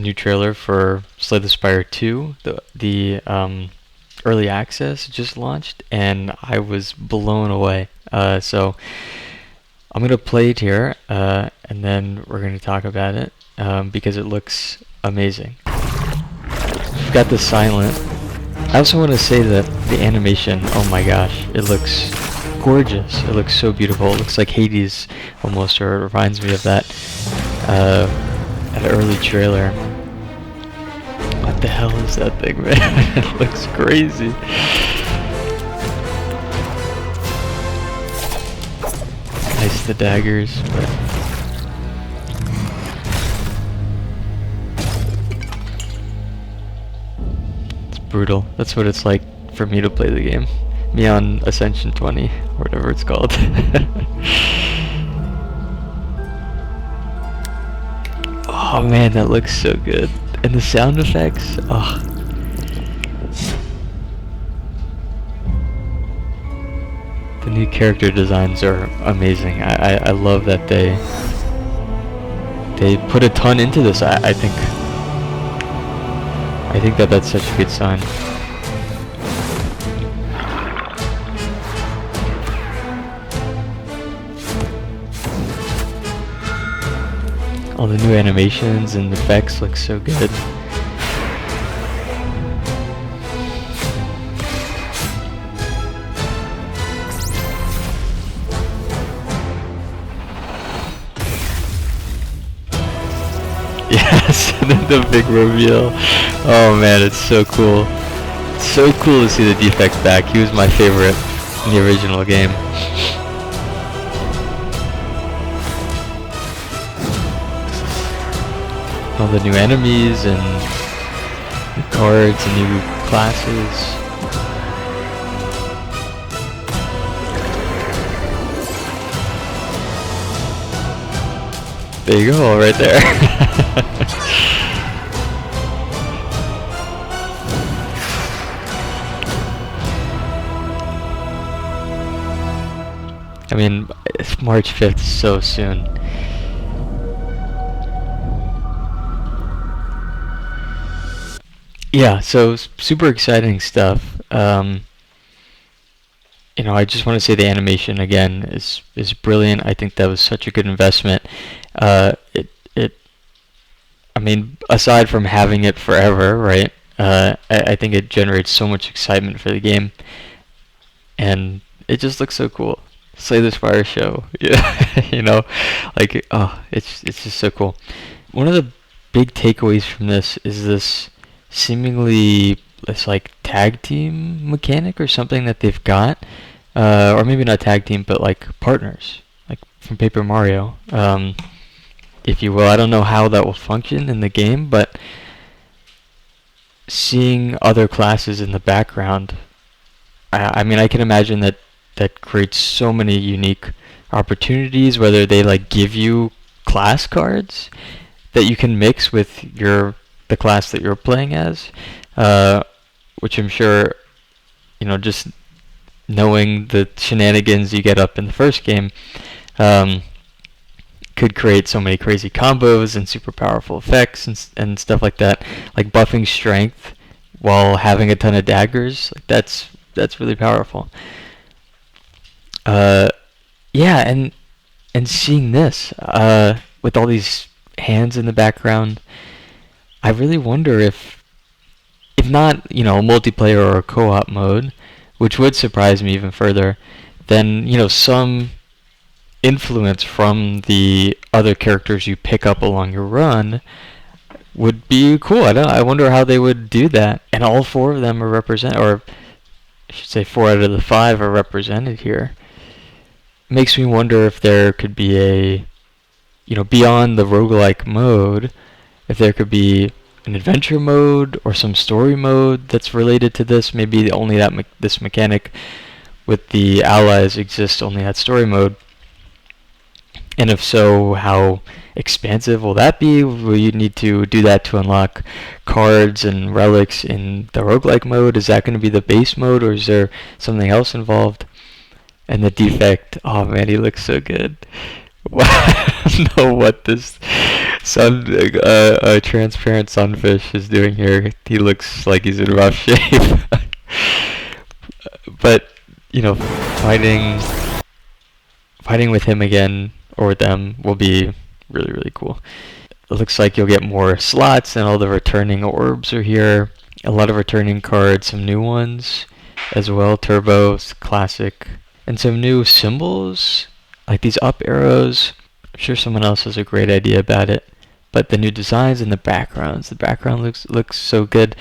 new trailer for Slay the Spire 2. The early access just launched, and I was blown away. So I'm gonna play it here, and then we're gonna talk about it because it looks amazing. We've got the silent. I also want to say that the animation, oh my gosh, it looks gorgeous. It looks so beautiful. It looks like Hades almost, or it reminds me of that early trailer. What the hell is that thing, man? It looks crazy. Nice, the daggers, but it's brutal. That's what it's like for me to play the game. Me on Ascension 20, or whatever it's called. Oh man, that looks so good. And the sound effects, oh. The new character designs are amazing. I love that they put a ton into this. I think that that's such a good sign. All the new animations and effects look so good. Yes, the big reveal. Oh man, it's so cool. It's so cool to see the Defect back. He was my favorite in the original game. All the new enemies and new cards and new classes. There you go, right there. I mean, it's March 5th, so soon. Yeah, so super exciting stuff. You know, I just want to say the animation again is brilliant. I think that was such a good investment. I mean, aside from having it forever, right? I think it generates so much excitement for the game, and it just looks so cool. Slay the Spire show, yeah, you know, like oh, it's just so cool. One of the big takeaways from this is this seemingly this like tag team mechanic or something that they've got, or maybe not tag team, but like partners, like from Paper Mario, if you will. I don't know how that will function in the game, but seeing other classes in the background, I mean, I can imagine that creates so many unique opportunities, whether they like give you class cards that you can mix with the class that you're playing as, which I'm sure, you know, just knowing the shenanigans you get up in the first game, could create so many crazy combos and super powerful effects and stuff like that, like buffing strength while having a ton of daggers. Like that's really powerful. Yeah, and seeing this with all these hands in the background, I really wonder if not, you know, a multiplayer or a co-op mode, which would surprise me even further, then, you know, some influence from the other characters you pick up along your run would be cool. I wonder how they would do that. And all four of them are represented, or I should say 4 out of the 5 are represented here. Makes me wonder if there could be a, you know, beyond the roguelike mode, if there could be an adventure mode or some story mode that's related to this. Maybe only that this mechanic with the allies exists, only that story mode. And if so, how expansive will that be? Will you need to do that to unlock cards and relics in the roguelike mode? Is that going to be the base mode, or is there something else involved? And the Defect, oh man, he looks so good. I don't know what this transparent sunfish is doing here. He looks like he's in rough shape. But fighting with him again or with them will be really really cool. It looks like you'll get more slots, and all the returning orbs are here. A lot of returning cards, some new ones as well, turbos, classic, and some new symbols like these up arrows. I'm sure someone else has a great idea about it, but the new designs and the backgrounds. The background looks so good.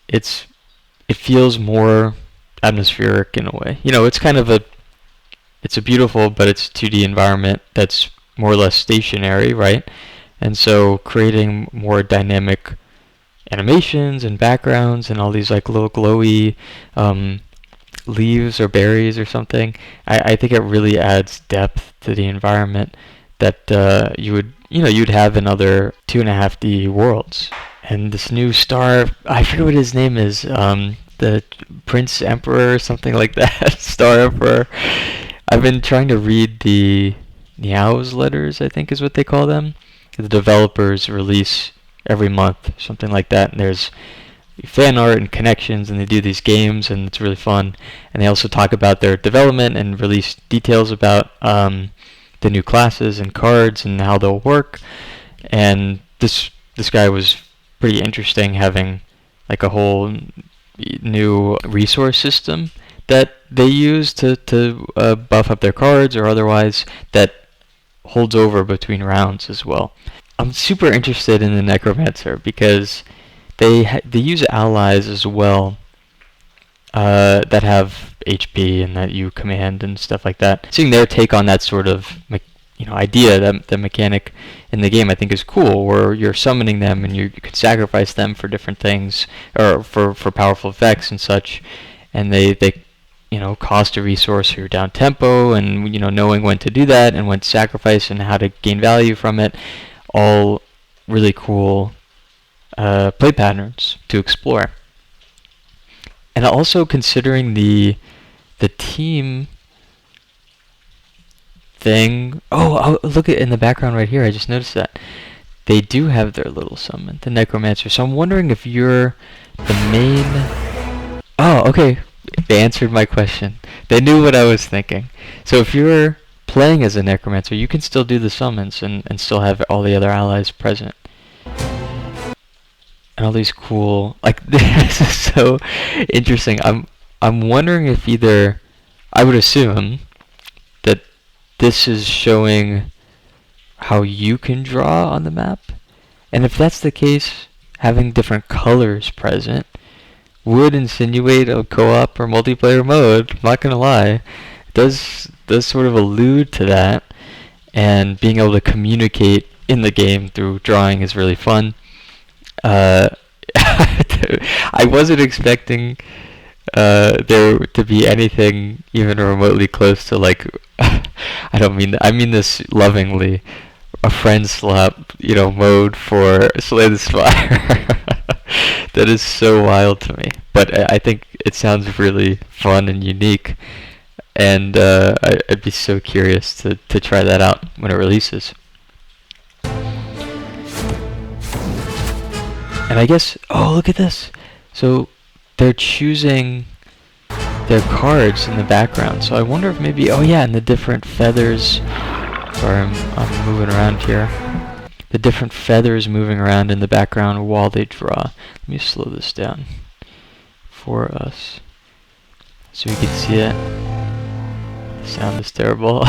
It feels more atmospheric in a way. It's a beautiful, but it's 2D environment that's more or less stationary, right? And so creating more dynamic animations and backgrounds and all these like little glowy leaves or berries or something, I think it really adds depth to the environment that you'd have in other 2.5D worlds. And this new star, I forget what his name is, the Prince Emperor or something like that, Star Emperor. I've been trying to read the Niao's letters, I think is what they call them. The developers release every month, something like that, and there's fan art and connections, and they do these games, and it's really fun. And they also talk about their development and release details about the new classes and cards and how they'll work. And this guy was pretty interesting, having like a whole new resource system that they use to buff up their cards or otherwise, that holds over between rounds as well. I'm super interested in the Necromancer because they use allies as well that have HP and that you command and stuff like that. Seeing their take on that sort of idea, that the mechanic in the game, I think is cool, where you're summoning them and you can sacrifice them for different things or for powerful effects and such, and they cost a resource or down tempo, and knowing when to do that and when to sacrifice and how to gain value from it, all really cool play patterns to explore. And also considering the team thing. Oh, look at in the background right here. I just noticed that they do have their little summon, the Necromancer. So I'm wondering if you're the main. Oh, okay. They answered my question. They knew what I was thinking. So if you're playing as a Necromancer, you can still do the summons and still have all the other allies present. And all these cool, like, this is so interesting. I'm wondering if either, I would assume that this is showing how you can draw on the map. And if that's the case, having different colors present would insinuate a co-op or multiplayer mode. I'm not gonna lie, it does sort of allude to that, and being able to communicate in the game through drawing is really fun. I wasn't expecting there to be anything even remotely close to like I mean this lovingly, a friend slap mode for Slay the Spire. That is so wild to me, but I think it sounds really fun and unique, and I'd be so curious to try that out when it releases. And I guess, oh, look at this. So they're choosing their cards in the background. So I wonder if maybe, oh yeah, and the different feathers. Sorry, I'm moving around here. The different feathers moving around in the background while they draw. Let me slow this down for us so we can see it. The sound is terrible.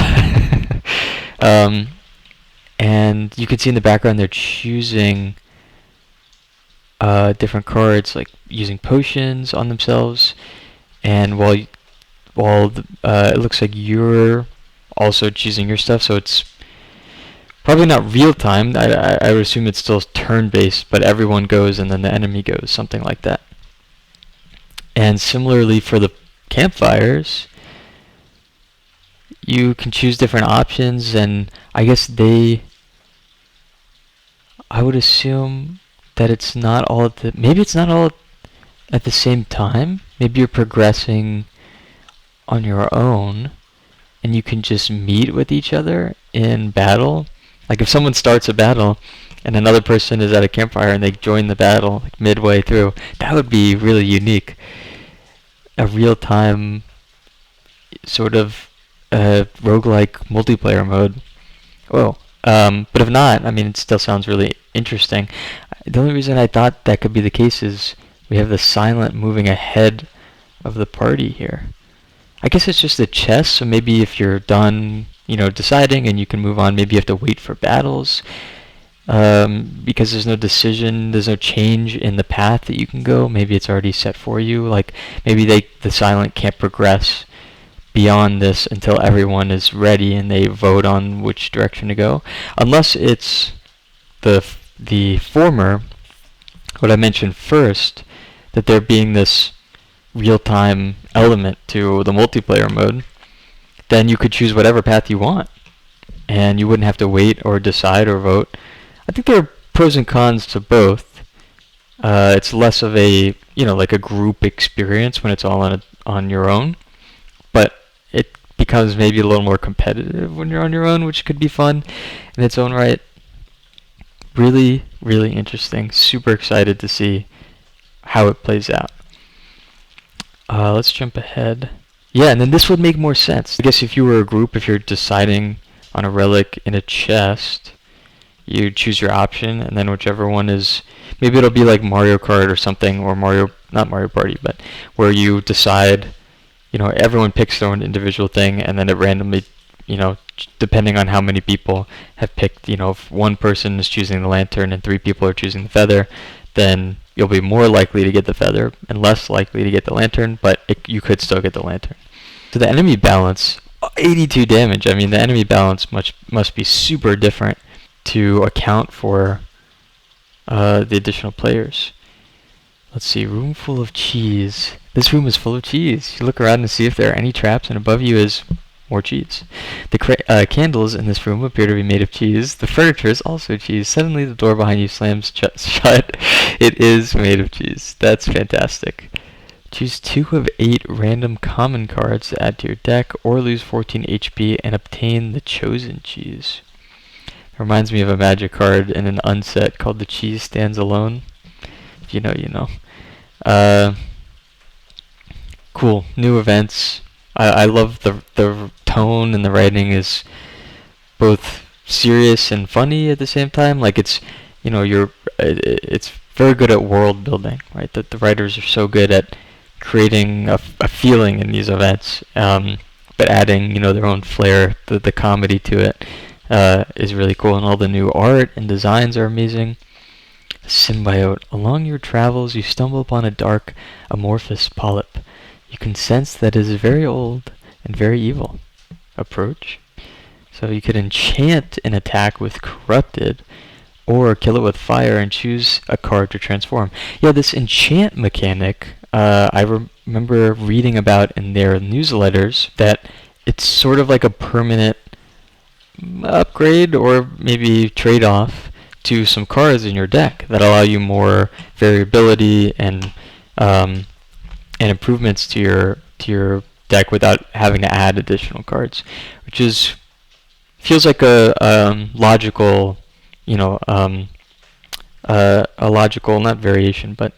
And you can see in the background they're choosing different cards, like using potions on themselves, and while it looks like you're also choosing your stuff, so it's probably not real time. I would assume it's still turn based, but everyone goes and then the enemy goes, something like that. And similarly for the campfires, you can choose different options, and I guess I would assume that it's not all maybe it's not all at the same time. Maybe you're progressing on your own, and you can just meet with each other in battle. Like if someone starts a battle and another person is at a campfire and they join the battle like midway through, that would be really unique. A real-time sort of roguelike multiplayer mode. Oh, but if not, I mean, it still sounds really interesting. The only reason I thought that could be the case is we have the silent moving ahead of the party here. I guess it's just a chess, so maybe if you're done, deciding and you can move on, maybe you have to wait for battles. Because there's no decision, there's no change in the path that you can go. Maybe it's already set for you. Like maybe the silent can't progress beyond this until everyone is ready and they vote on which direction to go. Unless it's the former, what I mentioned first, that there being this real-time element to the multiplayer mode, then you could choose whatever path you want, and you wouldn't have to wait or decide or vote. I think there are pros and cons to both. It's less of a like a group experience when it's all on your own, but it becomes maybe a little more competitive when you're on your own, which could be fun in its own right. Really, really interesting. Super excited to see how it plays out. Let's jump ahead. Yeah, and then this would make more sense. I guess if you were a group, if you're deciding on a relic in a chest, you choose your option, and then whichever one is, maybe it'll be like Mario Kart or something, or not Mario Party, but where you decide, everyone picks their own individual thing, and then it randomly, depending on how many people have picked, if one person is choosing the lantern and 3 people are choosing the feather, then you'll be more likely to get the feather and less likely to get the lantern, but you could still get the lantern. So the enemy balance, 82 damage. I mean, the enemy balance must be super different to account for the additional players. Let's see, room full of cheese. This room is full of cheese. You look around and see if there are any traps, and above you is more cheese. The candles in this room appear to be made of cheese. The furniture is also cheese. Suddenly the door behind you slams shut. It is made of cheese. That's fantastic. Choose 2 of 8 random common cards to add to your deck, or lose 14 HP and obtain the chosen cheese. It reminds me of a magic card in an unset called The Cheese Stands Alone. If you know, you know. Cool. New events. I love the tone, and the writing is both serious and funny at the same time. Like it's very good at world building, right? That the writers are so good at creating a feeling in these events, but adding their own flair, the comedy to it is really cool, and all the new art and designs are amazing. Symbiote. Along your travels, you stumble upon a dark, amorphous polyp. You can sense that it is very old and very evil. Approach. So you could enchant an attack with Corrupted, or kill it with fire and choose a card to transform. Yeah, this enchant mechanic, I remember reading about in their newsletters that it's sort of like a permanent upgrade or maybe trade-off to some cards in your deck that allow you more variability and improvements to your deck without having to add additional cards, which feels like a logical, a logical, not variation, but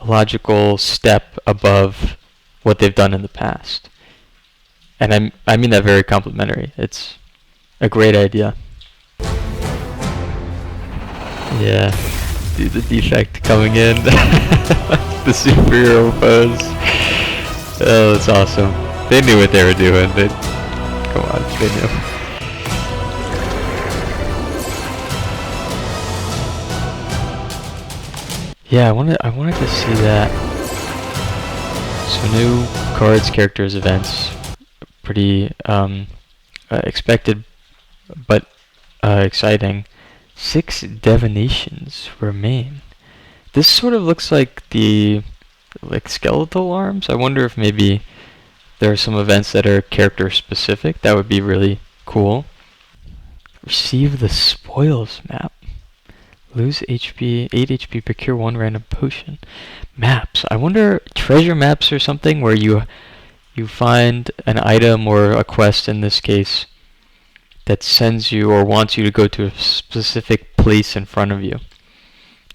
a logical step above what they've done in the past. And I mean that very complimentary. It's a great idea. Yeah, the defect coming in. The superhero pose. Oh, that's awesome. They knew what they were doing. Come on, they knew. Yeah, I wanted to see that. So new cards, characters, events. Pretty expected, but exciting. 6 divinations remain. This sort of looks like the skeletal arms. I wonder if maybe there are some events that are character specific. That would be really cool. Receive the spoils map. Lose HP, 8 HP, procure 1 random potion. Maps. I wonder, treasure maps or something where you You find an item or a quest in this case that sends you or wants you to go to a specific place in front of you.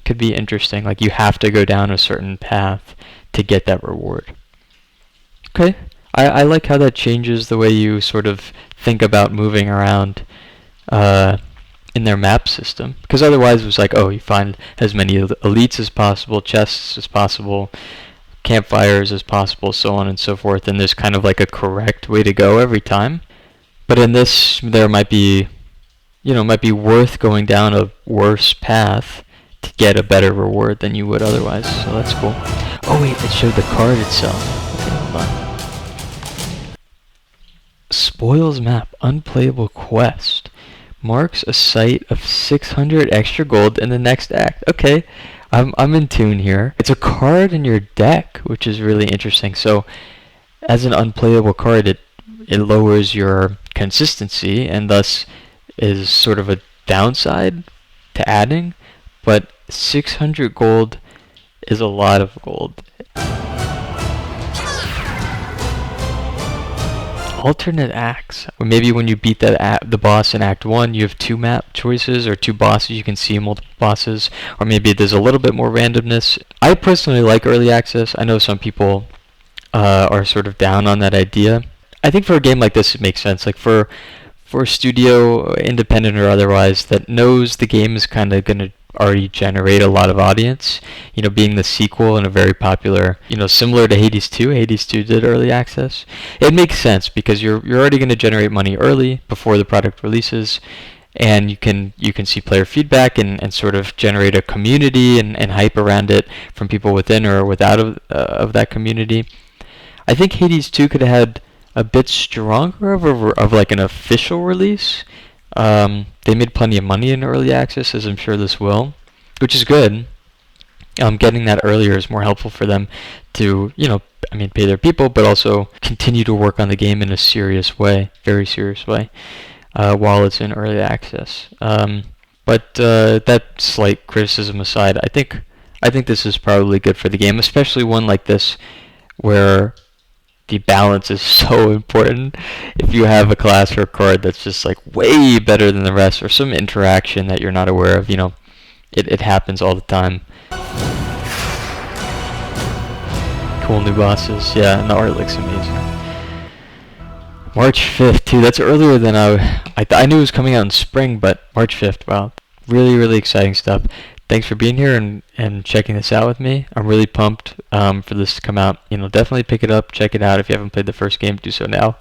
Could be interesting, like you have to go down a certain path to get that reward. Okay, I like how that changes the way you sort of think about moving around in their map system. Because otherwise it was like, oh, you find as many elites as possible, chests as possible, campfires as possible, so on and so forth, and there's kind of like a correct way to go every time. But in this, there might be, might be worth going down a worse path to get a better reward than you would otherwise. So that's cool. Oh wait, it showed the card itself. Okay, hold on. Spoils map, unplayable quest. Marks a site of 600 extra gold in the next act. Okay, I'm in tune here. It's a card in your deck, which is really interesting. So, as an unplayable card, it lowers your consistency and thus is sort of a downside to adding. But 600 gold is a lot of gold. Alternate acts. Or maybe when you beat the boss in Act 1, you have 2 map choices or 2 bosses. You can see multiple bosses. Or maybe there's a little bit more randomness. I personally like early access. I know some people are sort of down on that idea. I think for a game like this, it makes sense. Like for a studio, independent or otherwise, that knows the game is kind of going to already generate a lot of audience, being the sequel and a very popular, similar to Hades 2. Hades 2 did early access. It makes sense because you're already going to generate money early before the product releases, and you can see player feedback and sort of generate a community and hype around it from people within or without of that community. I think Hades 2 could have had a bit stronger of like an official release. They made plenty of money in early access, as I'm sure this will, which is good. Getting that earlier is more helpful for them to, pay their people, but also continue to work on the game in a serious way, very serious way, while it's in early access. But that slight criticism aside, I think this is probably good for the game, especially one like this where the balance is so important. If you have a class or a card that's just like way better than the rest, or some interaction that you're not aware of, it happens all the time. Cool new bosses, yeah, and the art looks amazing. March 5th too. That's earlier than I knew it was coming out in spring, but March 5th. Wow, really, really exciting stuff. Thanks for being here and checking this out with me. I'm really pumped for this to come out. Definitely pick it up, check it out. If you haven't played the first game, do so now.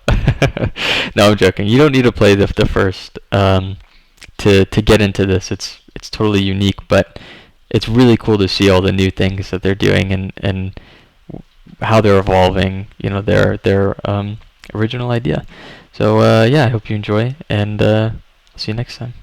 No, I'm joking. You don't need to play the first to get into this. It's totally unique, but it's really cool to see all the new things that they're doing and how they're evolving. Their original idea. So yeah, I hope you enjoy, and see you next time.